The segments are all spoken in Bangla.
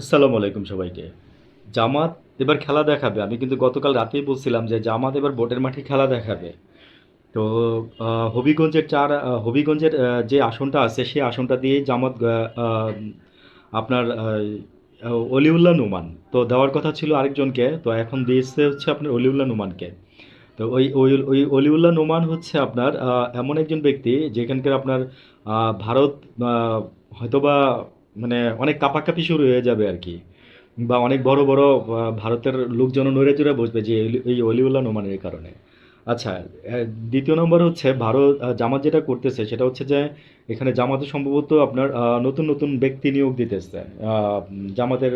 আসসালামু আলাইকুম সবাইকে। জামাত এবার খেলা দেখাবে। আমি কিন্তু গতকাল রাতেই বলছিলাম যে জামাত এবার ভোটের মাঠে খেলা দেখাবে। তো হবিগঞ্জের যে আসনটা আছে সেই আসনটা দিয়েই জামাত আপনার অলিউল্লাহ নোমান তো দেওয়ার কথা ছিল আরেকজনকে, তো এখন দিয়েছে হচ্ছে আপনার অলিউল্লাহ নোমানকে। তো ওই অলিউল্লাহ নোমান হচ্ছে আপনার এমন একজন ব্যক্তি যেখানকার আপনার ভারত আহ, হয়তোবা মানে অনেক কাপাকাপি শুরু হয়ে যাবে আর কি, বা অনেক বড় বড় ভারতের লোকজন নড়ে চড়ে বসবে যে এই অলিউল্লাহ নোমানের কারণে। আচ্ছা, দ্বিতীয় নম্বর হচ্ছে ভারত জামাত যেটা করতেছে সেটা হচ্ছে যে এখানে জামাতে সম্ভবত আপনার নতুন নতুন ব্যক্তি নিয়োগ দিতেছে জামাতের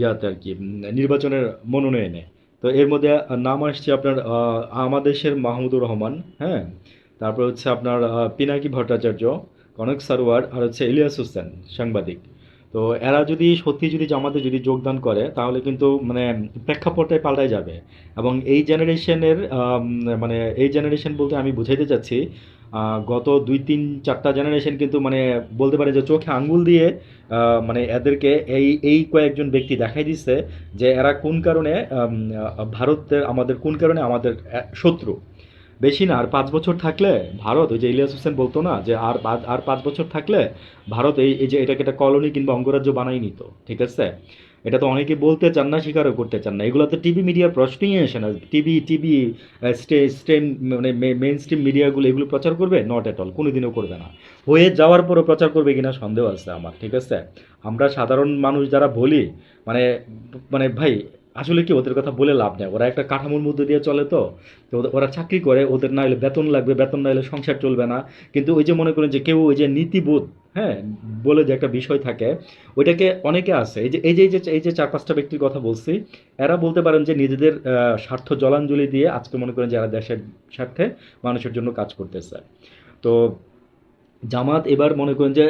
ইয়াতে আর কি, নির্বাচনের মনোনয়নে। তো এর মধ্যে নাম আসছে আপনার আমাদেশের মাহমুদুর রহমান, হ্যাঁ, তারপর হচ্ছে আপনার পিনাকি ভট্টাচার্য, কনক সারোয়ার, আর হচ্ছে ইলিয়াস হোসেন সাংবাদিক। তো এরা যদি জামাতে যদি যোগদান করে তাহলে কিন্তু মানে প্রেক্ষাপটটাই পাল্টায় যাবে। এবং এই জেনারেশনের মানে এই জেনারেশন বলতে আমি বুঝাইতে চাচ্ছি গত ২ ৩ ৪টা জেনারেশন কিন্তু মানে বলতে পারে যে চোখে আঙ্গুল দিয়ে মানে এদেরকে এই কয়েকজন ব্যক্তি দেখাই দিচ্ছে যে এরা কোন কারণে ভারতের আমাদের কোন কারণে আমাদের শত্রু। বেশি না, আর ৫ বছর থাকলে ভারত, ওই যে ইলিয়াস হোসেন বলতো না যে আর ৫ বছর থাকলে ভারত এই যে এটাকে একটা কলোনি কিংবা অঙ্গরাজ্য বানাই নিত। ঠিক আছে, এটা তো অনেকে বলতে চান না, স্বীকারও করতে চান না। এগুলো তো টিভি মিডিয়ার প্রশ্নই আসে না। টিভি স্টেম মানে মেইন স্ট্রিম মিডিয়াগুলো এগুলো প্রচার করবে? নট এট অল, কোনোদিনও করবে না। হয়ে যাওয়ার পরও প্রচার করবে কিনা সন্দেহ আছে আমার। ঠিক আছে, আমরা সাধারণ মানুষ যারা বলি মানে মানে ভাই, আসলে কি ওদের কথা বলে লাভ নেই। ওরা একটা কাঠামোর মধ্যে দিয়ে চলে, তো তো ওরা চাকরি করে, ওদের না হলে বেতন লাগবে, বেতন না হলে সংসার চলবে না। কিন্তু ওই যে মনে করেন যে কেউ ওই যে নীতিবোধ, হ্যাঁ, বলে যে একটা বিষয় থাকে, ওইটাকে অনেকে আছে এই যে ৪ ৫টা ব্যক্তির কথা বলছি, এরা বলতে পারেন যে নিজেদের স্বার্থ জলাঞ্জলি দিয়ে আজকে মনে করেন যে এরা দেশের স্বার্থে মানুষের জন্য কাজ করতেছে। তো জামাত এবার মনে করেন যে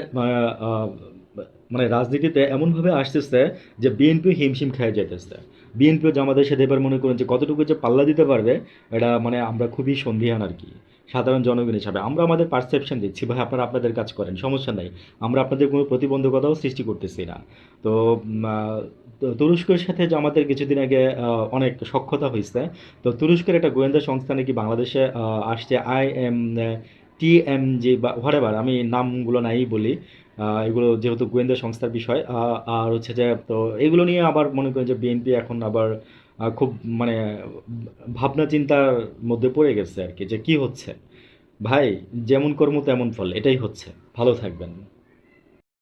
মানে রাজনীতিতে এমনভাবে আসতেছে যে বিএনপি হিমশিম খেয়ে যাইতেছে। বিএনপিও জামাতের সাথে এবার মনে করেন যে কতটুকু যে পাল্লা দিতে পারবে, এটা মানে আমরা খুবই সন্দিহান আর কি। সাধারণ জনগণ হিসাবে আমরা আমাদের পারসেপশন দিচ্ছি, ভাই আপনারা আপনাদের কাজ করেন, সমস্যা নাই। আমরা আপনাদের কোনো প্রতিবন্ধকতাও সৃষ্টি করতেছি না। তো তুরস্কের সাথে জামাতের কিছুদিন আগে অনেক সখ্যতা হয়েছে। তো তুরস্কের একটা গোয়েন্দা সংস্থা নাকি বাংলাদেশে আসছে, TMG বা হোয়াটএভার, আমি নামগুলো নাই বলি। এগুলো যেহেতু গোয়েন্দা সংস্থার বিষয়, আর হচ্ছে যে তো এগুলো নিয়ে আবার মনে করেন যে বিএনপি এখন আবার খুব মানে ভাবনা চিন্তার মধ্যে পড়ে গেছে আর কি, যে কি হচ্ছে। ভাই, যেমন কর্ম তেমন ফল, এটাই হচ্ছে। ভালো থাকবেন।